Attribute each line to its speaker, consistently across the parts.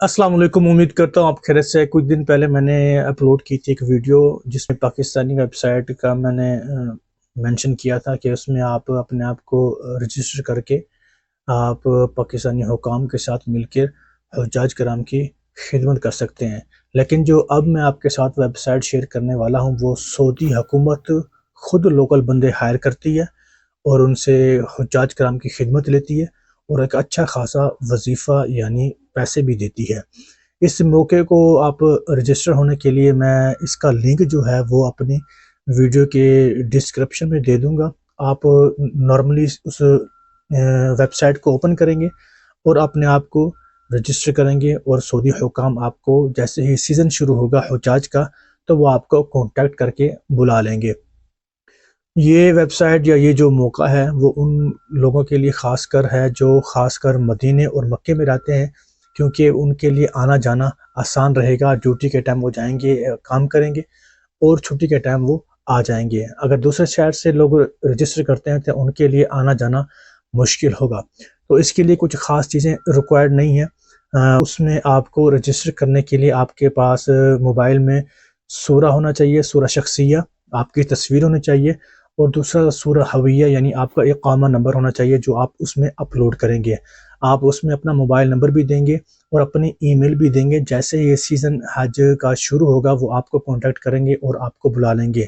Speaker 1: अस्सलाम वालेकुम। उम्मीद करता हूँ आप खैरियत से। कुछ दिन पहले मैंने अपलोड की थी एक वीडियो जिसमें पाकिस्तानी वेबसाइट का मैंने मेंशन किया था कि उसमें आप अपने आप को रजिस्टर करके आप पाकिस्तानी हुकाम के साथ मिलकर हुज्जाज कराम की खिदमत कर सकते हैं। लेकिन जो अब मैं आपके साथ वेबसाइट शेयर करने वाला हूँ वो सऊदी हुकूमत खुद लोकल बंदे हायर करती है और उनसे हुज्जाज कराम की खिदमत लेती है और एक अच्छा खासा वजीफ़ा यानी पैसे भी देती है। इस मौके को आप रजिस्टर होने के लिए मैं इसका लिंक जो है वो अपनी वीडियो के डिस्क्रिप्शन में दे दूंगा। आप नॉर्मली उस वेबसाइट को ओपन करेंगे और अपने आप को रजिस्टर करेंगे और सऊदी हुकाम आपको जैसे ही सीज़न शुरू होगा हुज्जाज का तो वो आपको कांटेक्ट करके बुला लेंगे। ये वेबसाइट या ये जो मौका है वो उन लोगों के लिए ख़ास कर है जो ख़ास कर मदीने और मक्के में रहते हैं, क्योंकि उनके लिए आना जाना आसान रहेगा। ड्यूटी के टाइम वो जाएंगे, काम करेंगे और छुट्टी के टाइम वो आ जाएंगे। अगर दूसरे शहर से लोग रजिस्टर करते हैं तो उनके लिए आना जाना मुश्किल होगा। तो इसके लिए कुछ ख़ास चीज़ें रिक्वायर्ड नहीं है। उसमें आपको रजिस्टर करने के लिए आपके पास मोबाइल में सूरा होना चाहिए, सूरा शख्सिया, आपकी तस्वीर होनी चाहिए और दूसरा सूरा हविया यानी आपका इक़ामा नंबर होना चाहिए जो आप उसमें अपलोड करेंगे। आप उसमें अपना मोबाइल नंबर भी देंगे और अपनी ईमेल भी देंगे। जैसे ये सीज़न हज का शुरू होगा वो आपको कांटेक्ट करेंगे और आपको बुला लेंगे।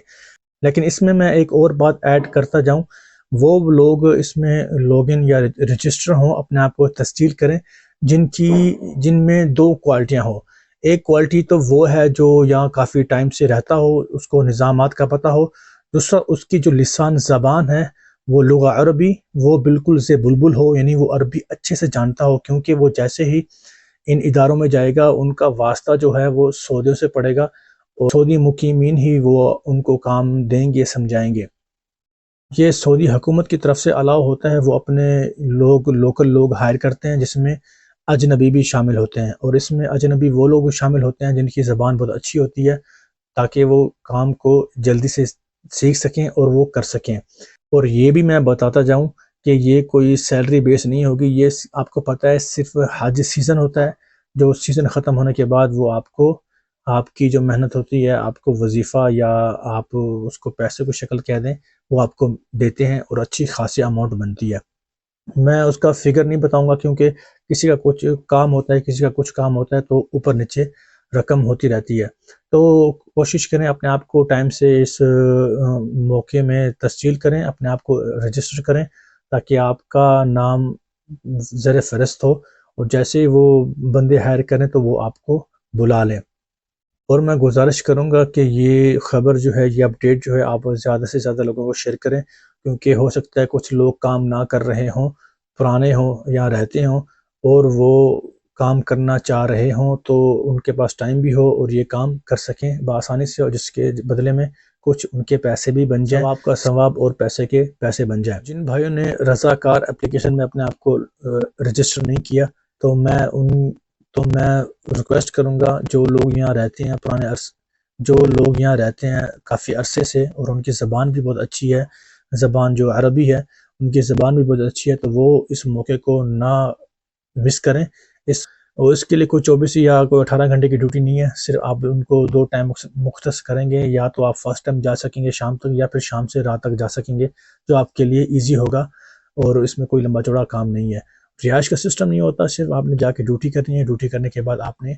Speaker 1: लेकिन इसमें मैं एक और बात ऐड करता जाऊं, वो लोग इसमें लॉगिन या रजिस्टर हों, अपने आप को तस्दील करें जिनमें दो क्वालिटियाँ हों। एक क्वालिटी तो वो है जो यहाँ काफ़ी टाइम से रहता हो, उसको निज़ामात का पता हो। दूसरा उसकी जो लिसान ज़बान है वो लुग़ा अरबी, वो बिल्कुल से बुलबुल हो, यानी वो अरबी अच्छे से जानता हो, क्योंकि वो जैसे ही इन इदारों में जाएगा उनका वास्ता जो है वो सऊदियों से पड़ेगा और सऊदी मुकीमीन ही वो उनको काम देंगे, समझाएंगे। ये सऊदी हुकूमत की तरफ से अलाउ होता है, वो अपने लोकल लोग हायर करते हैं जिसमें अजनबी भी शामिल होते हैं और इसमें अजनबी वो लोग शामिल होते हैं जिनकी ज़बान बहुत अच्छी होती है ताकि वो काम को जल्दी से सीख सकें और वो कर सकें। और ये भी मैं बताता जाऊं कि ये कोई सैलरी बेस नहीं होगी। ये आपको पता है सिर्फ हज सीज़न होता है, जो सीज़न ख़त्म होने के बाद वो आपको आपकी जो मेहनत होती है, आपको वजीफ़ा या आप उसको पैसे को शक्ल कह दें, वो आपको देते हैं और अच्छी खासी अमाउंट बनती है। मैं उसका फिगर नहीं बताऊंगा क्योंकि किसी का कुछ काम होता है, किसी का कुछ काम होता है, तो ऊपर नीचे रकम होती रहती है। तो कोशिश करें अपने आप को टाइम से इस मौके में तस्जील करें, अपने आप को रजिस्टर करें ताकि आपका नाम ज़र फ़हरिस्त हो और जैसे ही वो बंदे हायर करें तो वो आपको बुला लें। और मैं गुजारिश करूँगा कि ये ख़बर जो है, ये अपडेट जो है, आप ज़्यादा से ज़्यादा लोगों को शेयर करें, क्योंकि हो सकता है कुछ लोग काम ना कर रहे हों, पुराने हों या रहते हों और वो काम करना चाह रहे हों, तो उनके पास टाइम भी हो और ये काम कर सकें बआसानी से और जिसके बदले में कुछ उनके पैसे भी बन जाएँ, सवाब का सवाब और पैसे के पैसे बन जाएँ। जिन भाइयों ने रज़ाकार एप्लीकेशन में अपने आप को रजिस्टर नहीं किया, तो मैं रिक्वेस्ट करूँगा जो लोग यहाँ रहते हैं जो लोग यहाँ रहते हैं काफ़ी अरसे से और उनकी ज़बान भी बहुत अच्छी है, ज़बान जो अरबी है उनकी ज़बान भी बहुत अच्छी है, तो वो इस मौके को ना मिस करें। इसके लिए कोई 24 या कोई 18 घंटे की ड्यूटी नहीं है, सिर्फ आप उनको 2 टाइम मुख्तस करेंगे। या तो आप फर्स्ट टाइम जा सकेंगे शाम तक या फिर शाम से रात तक जा सकेंगे, जो आपके लिए ईजी होगा और इसमें कोई लंबा चौड़ा काम नहीं है। रिहाइश का सिस्टम नहीं होता, सिर्फ आपने जाके ड्यूटी करनी है, ड्यूटी करने के बाद आपने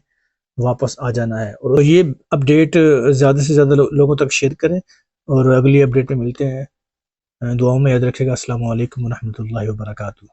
Speaker 1: वापस आ जाना है। और ये अपडेट ज़्यादा से ज़्यादा लोगों तक शेयर करें और अगली अपडेट में मिलते हैं। दुआओं में याद रखिएगा। अस्सलाम वालेकुम व रहमतुल्लाहि व बरकातहू।